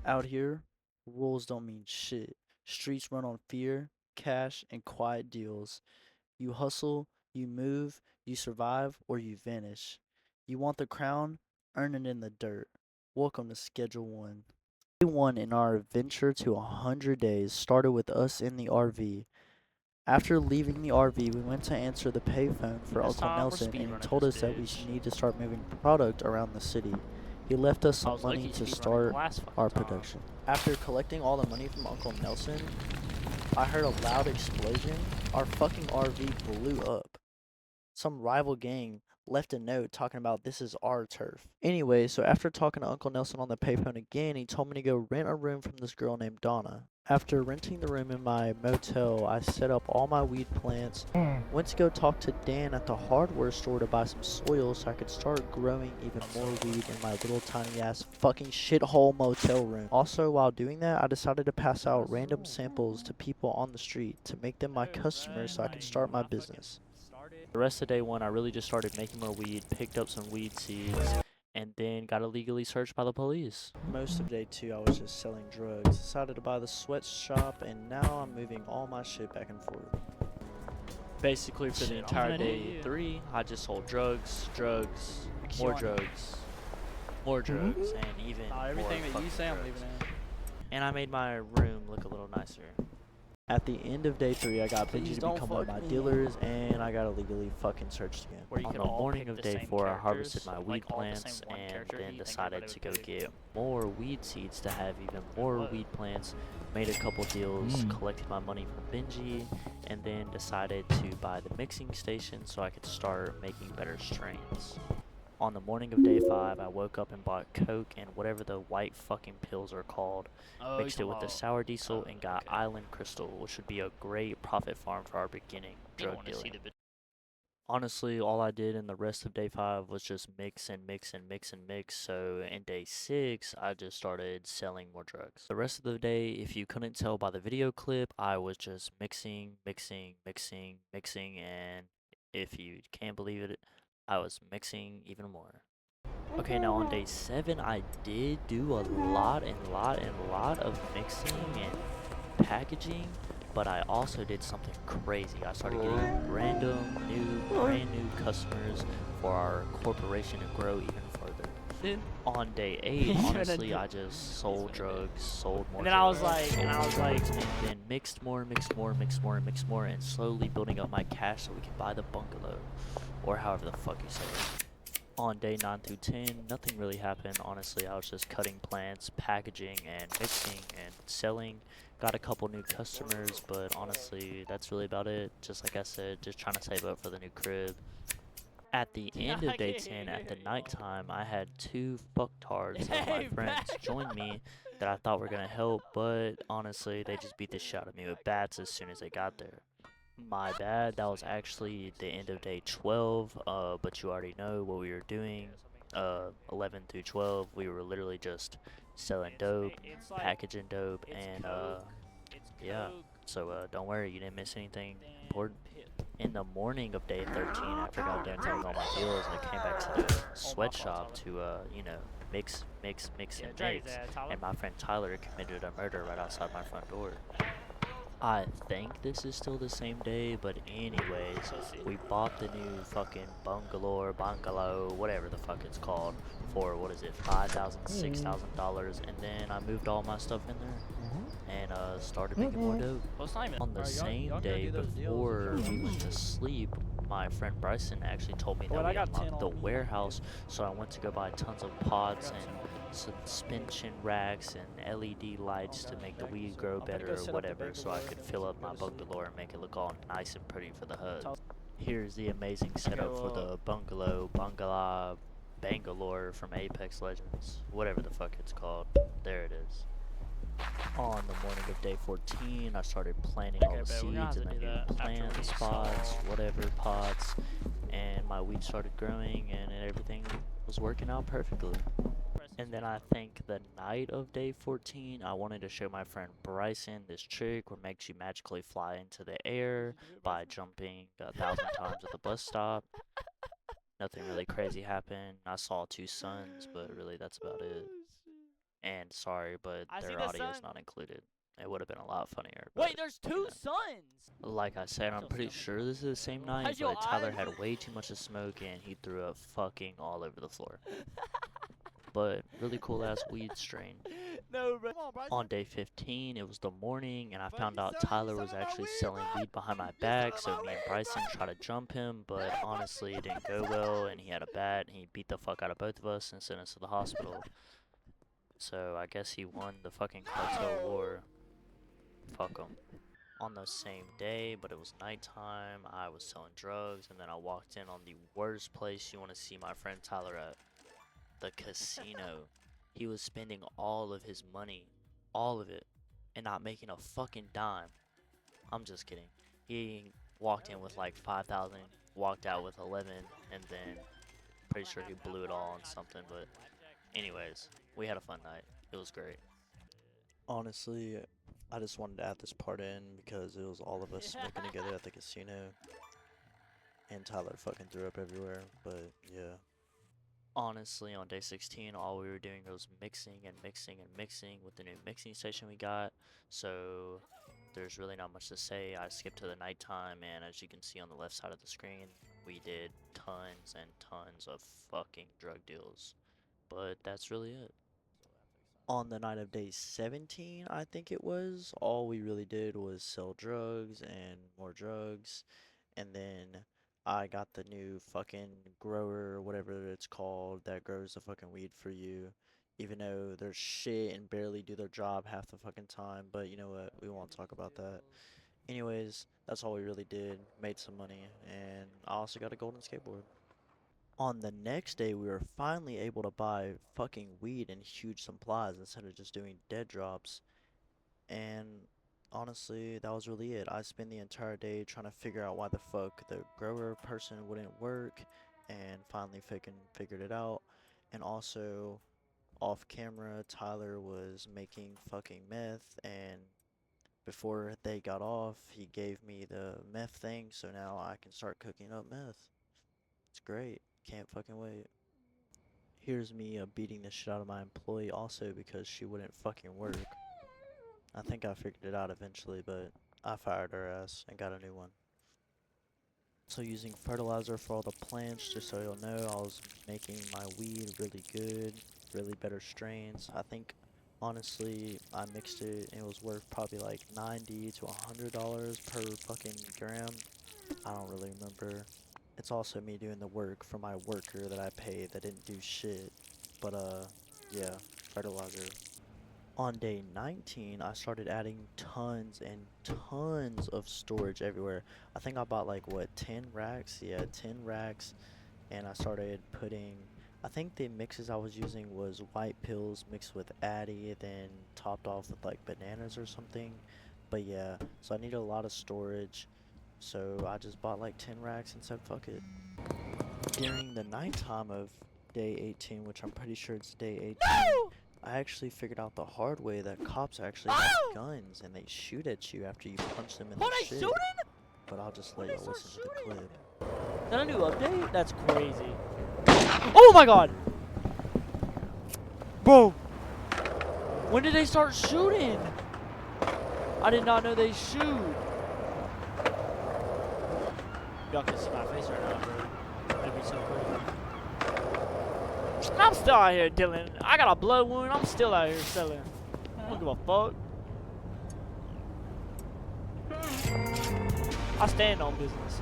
Out here, rules don't mean shit. Streets run on fear, cash, and quiet deals. You hustle, you move, you survive, or you vanish. You want the crown? Earn it in the dirt. Welcome to Schedule 1. Day 1 in our adventure to 100 days started with us in the RV. After leaving the RV, we went to answer the payphone for This Uncle time we're Nelson, and he speedrunning told this us that we bitch. need to start moving product around the city. He left us I some was money lucky to speedrunning the start last fucking our time. production. After collecting all the money from Uncle Nelson, I heard a loud explosion. Our fucking RV blew up. Some rival gang left a note talking about this is our turf. Anyway, so after talking to Uncle Nelson on the payphone again, he told me to go rent a room from this girl named Donna. After renting the room in my motel, I set up all my weed plants, went to go talk to Dan at the hardware store to buy some soil so I could start growing even more weed in my little tiny ass fucking shithole motel room. Also, while doing that, I decided to pass out random samples to people on the street to make them my customers so I could start my business. The rest of day 1, I really just started making more weed, picked up some weed seeds, and then got illegally searched by the police. Most of day 2, I was just selling drugs. Decided to buy the sweatshop, and now I'm moving all my shit back and forth. Basically, for the entire day 3, I just sold drugs, more drugs, more drugs, and even Everything more that you fucking say, I'm drugs. leaving in. And I made my room look a little nicer. At the end of day 3, I got Please Benji to don't become one of fuck my me. dealers, and I got illegally fucking searched again. Where you On could the all morning pick of the day same 4, I harvested characters, my like weed all the same plants one and character, then you think decided everybody to would go pick? get more weed seeds to have even more What? weed plants. Made a couple deals, collected my money from Benji, and then decided to buy the mixing station so I could start making better strains. On the morning of day 5, I woke up and bought Coke and whatever the white fucking pills are called, Oh, mixed it with the sour diesel, and got okay. Island Crystal, which would be a great profit farm for our beginning You don't drug want to see dealing. the Honestly, all I did in the rest of day 5 was just mix and mix and mix and mix, so in day 6, I just started selling more drugs. The rest of the day, if you couldn't tell by the video clip, I was just mixing, mixing, mixing, mixing, and if you can't believe it, I was mixing even more. Okay, now on day 7, I did do a lot of mixing and packaging, but I also did something crazy. I started getting brand new customers for our corporation to grow even further. On day 8, honestly, I just sold drugs, sold more And then I was drugs, like, and then mixed more, and slowly building up my cash so we can buy the bungalow, or however the fuck you say it. On day 9 through 10, nothing really happened. Honestly, I was just cutting plants, packaging, and mixing and selling. Got a couple new customers, but honestly, that's really about it. Just like I said, just trying to save up for the new crib. At the end of day 10, at the nighttime, I had two fucktards of my friends join me that I thought were gonna help, but honestly, they just beat the shit out of me with bats as soon as they got there. My bad, that was actually the end of day 12, but you already know what we were doing. 11 through 12, we were literally just selling dope, packaging dope, and yeah. So don't worry, you didn't miss anything important. In the morning of day 13, after I got done doing all my deals, I came back to the sweatshop to, mix, and my friend Tyler committed a murder right outside my front door. I think this is still the same day, but anyways, we bought the new fucking bungalow, whatever the fuck it's called, for what is it, $5,000, $6,000, and then I moved all my stuff in there and started making more dope. On the same day before we went to sleep, my friend Bryson actually told me that we unlocked the warehouse, so I went to go buy tons of pots and suspension racks and LED lights to make the weed grow better or whatever, so I could fill up my bungalow and make it look all nice and pretty for the HUD. Here's the amazing setup for the Bangalore from Apex Legends, whatever the fuck it's called. There it is. On the morning of day 14, I started planting all the seeds in the new plant spots, whatever pots, and my weed started growing and everything was working out perfectly. And then I think the night of day 14, I wanted to show my friend Bryson this trick where makes you magically fly into the air by jumping 1,000 times at the bus stop. Nothing really crazy happened. I saw two suns, but really that's about it. And sorry, but I see their the audio is sun. not included. It would have been a lot funnier. Wait, But, there's you two know. suns. Like I said, I'm Your pretty stomach sure this is the same night, How's your but Tyler eyes? had way too much to smoke and he threw up fucking all over the floor. But really cool ass weed strain. No, bro. Come on, bro. On day 15, it was the morning, and I Bro, found you out selling- Tyler you was selling my actually weed, selling bro? weed behind my You back, selling so my me and weed, Bryson bro? tried to jump him, but Yeah, bro. honestly, it didn't go well, and he had a bat, and he beat the fuck out of both of us and sent us to the hospital. So I guess he won the fucking cartel war. Fuck him. On the same day, but it was nighttime, I was selling drugs, and then I walked in on the worst place you want to see my friend Tyler at. The casino. He was spending all of his money. All of it. And not making a fucking dime. I'm just kidding. He walked in with like 5,000, walked out with 11, and then pretty sure he blew it all on something, but anyways, we had a fun night. It was great. Honestly, I just wanted to add this part in because it was all of us smoking together at the casino. And Tyler fucking threw up everywhere, but yeah. Honestly, on day 16, all we were doing was mixing and mixing and mixing with the new mixing station we got. So there's really not much to say. I skipped to the nighttime, and as you can see on the left side of the screen, we did tons and tons of fucking drug deals. But that's really it. On the night of day 17, I think it was, all we really did was sell drugs and more drugs. And then I got the new fucking grower, whatever it's called, that grows the fucking weed for you. Even though they're shit and barely do their job half the fucking time. But you know what? We won't talk about that. Anyways, that's all we really did. Made some money. And I also got a golden skateboard. On the next day, we were finally able to buy fucking weed in huge supplies instead of just doing dead drops. And honestly, that was really it. I spent the entire day trying to figure out why the fuck the grower person wouldn't work, and finally figured it out. And also, off camera, Tyler was making fucking meth, and before they got off, he gave me the meth thing, so now I can start cooking up meth. It's great. Can't fucking wait. Here's me beating the shit out of my employee also because she wouldn't fucking work. I think I figured it out eventually, but I fired her ass and got a new one. So using fertilizer for all the plants, just so you'll know, I was making my weed really good, really better strains. I think, honestly, I mixed it and it was worth probably like $90 to $100 per fucking gram. I don't really remember. It's also me doing the work for my worker that I paid that didn't do shit. But yeah, fertilizer. On day 19, I started adding tons and tons of storage everywhere. I think I bought like, what, 10 racks? Yeah, 10 racks. And I started putting, I think the mixes I was using was white pills mixed with Addy, then topped off with like bananas or something. But yeah, so I needed a lot of storage. So I just bought like 10 racks and said, fuck it. During the nighttime of day 18, which I'm pretty sure it's day 18, No! I actually figured out the hard way that cops actually have guns and they shoot at you after you punch them in What the are they shit. shooting? But I'll just let y'all listen to the clip. Is that a new update? That's crazy. Oh my god! Bro! When did they start shooting? I did not know they shoot. Y'all can see my face right now, bro. That'd be so cool. I'm still out here dealing. I got a blood wound. I'm still out here selling. I don't give a fuck. I stand on business.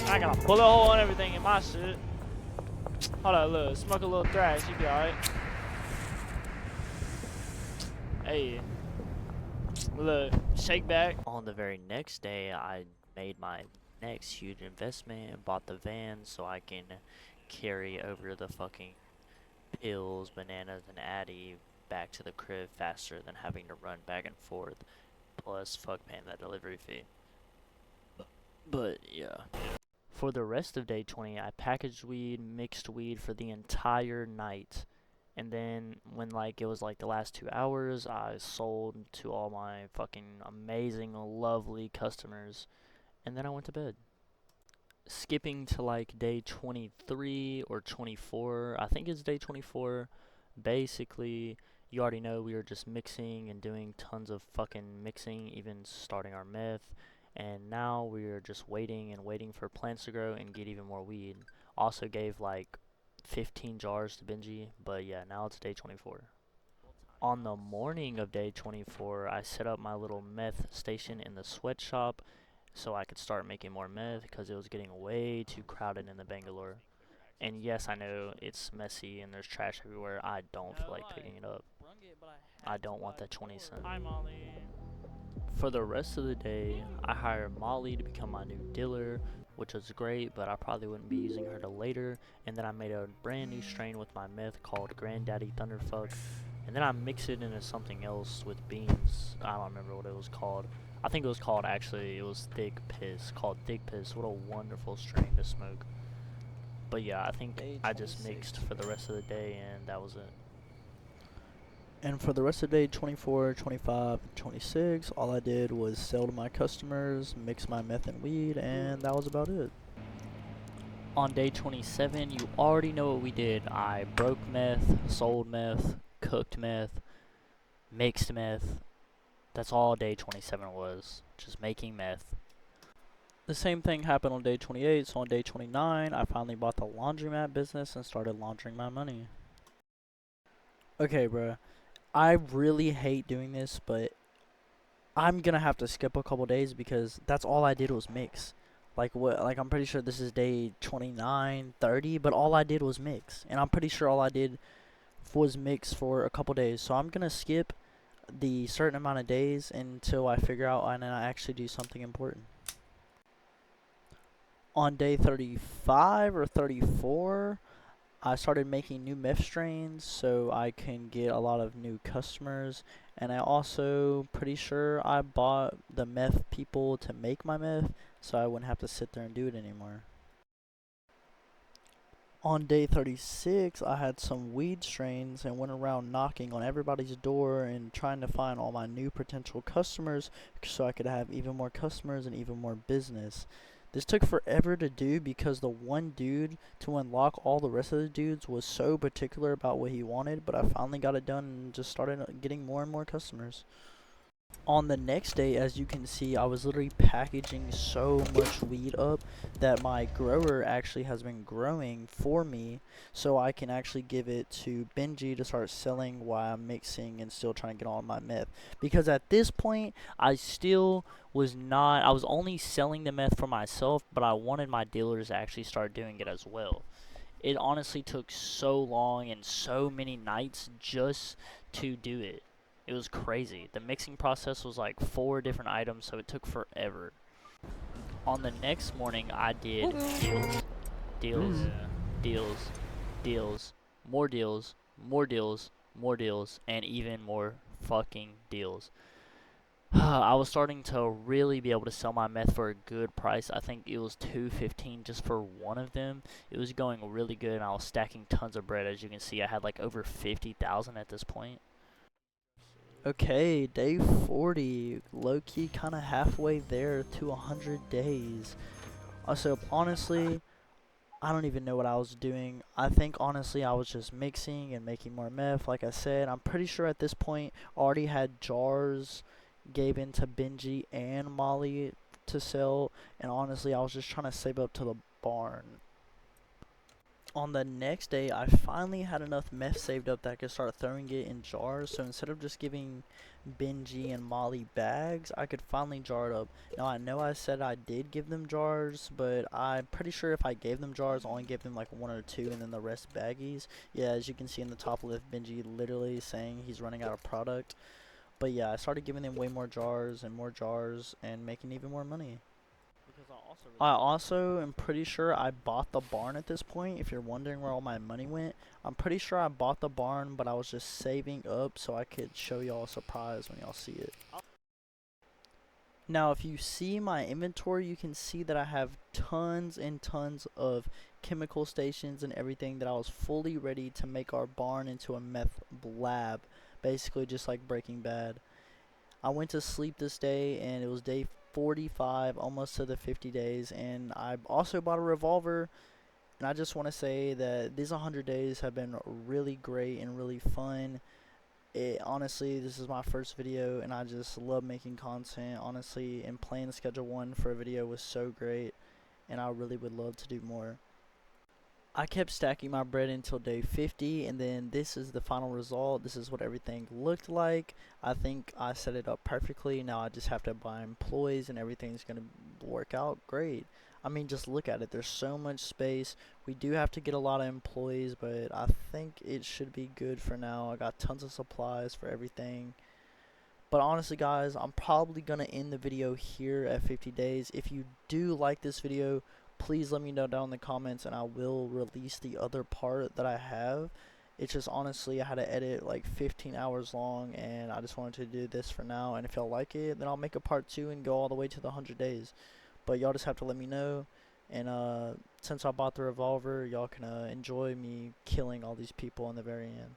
I got a bullet hole and everything in my shit. Hold on, look. Smoke a little thrash. You be alright. Hey. Look. Shake back. On the very next day, I made my next huge investment and bought the van so I can carry over the fucking pills, bananas, and Addy back to the crib faster than having to run back and forth. Plus, fuck paying that delivery fee. But, yeah. For the rest of day 20, I packaged weed, mixed weed for the entire night. And then when like it was like the last 2 hours, I sold to all my fucking amazing, lovely customers, and then I went to bed. Skipping to like day 23 or 24, I think it's day 24. Basically, you already know we were just mixing and doing tons of fucking mixing, even starting our meth. And now we are just waiting and waiting for plants to grow and get even more weed. Also gave like 15 jars to Benji, but yeah, now it's day 24. On the morning of day 24, I set up my little meth station in the sweatshop so I could start making more meth because it was getting way too crowded in the Bangalore. And yes, I know it's messy and there's trash everywhere. I don't feel like picking it up. I don't want that 20 cent. Hi, Molly. For the rest of the day, I hired Molly to become my new dealer, which was great, but I probably wouldn't be using her till later. And then I made a brand new strain with my meth called Granddaddy Thunderfuck. And then I mixed it into something else with beans. I don't remember what it was called. I think it was called, actually, it was Thick Piss, called Thick Piss. What a wonderful strain to smoke. But yeah, I think I just mixed for the rest of the day, and that was it. And for the rest of the day, 24, 25, and 26, all I did was sell to my customers, mix my meth and weed, and that was about it. On day 27, you already know what we did. I broke meth, sold meth, cooked meth, mixed meth. That's all day 27 was, just making meth. The same thing happened on day 28, so on day 29, I finally bought the laundromat business and started laundering my money. Okay, bruh. I really hate doing this, but I'm gonna have to skip a couple days because that's all I did was mix. Like what? Like I'm pretty sure this is day 29, 30, but all I did was mix, and I'm pretty sure all I did was mix for a couple days. So I'm gonna skip the certain amount of days until I figure out and then I actually do something important. On day 35 or 34, I started making new meth strains so I can get a lot of new customers, and I also pretty sure I bought the meth people to make my meth so I wouldn't have to sit there and do it anymore. On day 36, I had some weed strains and went around knocking on everybody's door and trying to find all my new potential customers so I could have even more customers and even more business. This took forever to do because the one dude to unlock all the rest of the dudes was so particular about what he wanted, but I finally got it done and just started getting more and more customers. On the next day, as you can see, I was literally packaging so much weed up that my grower actually has been growing for me so I can actually give it to Benji to start selling while I'm mixing and still trying to get on my meth. Because at this point, I was only selling the meth for myself, but I wanted my dealers to actually start doing it as well. It honestly took so long and so many nights just to do it. It was crazy. The mixing process was like 4 different items, so it took forever. On the next morning, I did deals, more deals, more deals, more deals, and even more fucking deals. I was starting to really be able to sell my meth for a good price. I think it was $2.15 just for one of them. It was going really good, and I was stacking tons of bread. As you can see, I had like over 50,000 at this point. Okay, day 40, low-key kind of halfway there to 100 days. Also, honestly, I don't even know what I was doing. I think, honestly, I was just mixing and making more meth. Like I said, I'm pretty sure at this point, I already had jars gave into Benji and Molly to sell. And honestly, I was just trying to save up to the barn. On the next day, I finally had enough meth saved up that I could start throwing it in jars. So instead of just giving Benji and Molly bags, I could finally jar it up. Now I know I said I did give them jars, but I'm pretty sure if I gave them jars, I only gave them like 1 or 2 and then the rest baggies. Yeah, as you can see in the top left, Benji literally saying he's running out of product. But yeah, I started giving them way more jars and making even more money. I also am pretty sure I bought the barn at this point. If you're wondering where all my money went, I'm pretty sure I bought the barn, but I was just saving up so I could show y'all a surprise when y'all see it. Now, if you see my inventory, you can see that I have tons and tons of chemical stations and everything that I was fully ready to make our barn into a meth lab, basically just like Breaking Bad. I went to sleep this day and it was day 45, almost to the 50 days, and I also bought a revolver. And I just want to say that these 100 days have been really great and really fun. Honestly, this is my first video and I just love making content, honestly, and playing Schedule 1 for a video was so great, and I really would love to do more. I kept stacking my bread until day 50, and then this is the final result. This is what everything looked like. I think I set it up perfectly. Now I just have to buy employees and everything's going to work out great. I mean, just look at it. There's so much space. We do have to get a lot of employees, but I think it should be good for now. I got tons of supplies for everything. But honestly, guys, I'm probably going to end the video here at 50 days. If you do like this video, please let me know down in the comments and I will release the other part that I have. It's just honestly I had to edit like 15 hours long, and I just wanted to do this for now, and if y'all like it, then I'll make a part 2 and go all the way to the 100 days. But y'all just have to let me know, and since I bought the revolver, y'all can enjoy me killing all these people in the very end.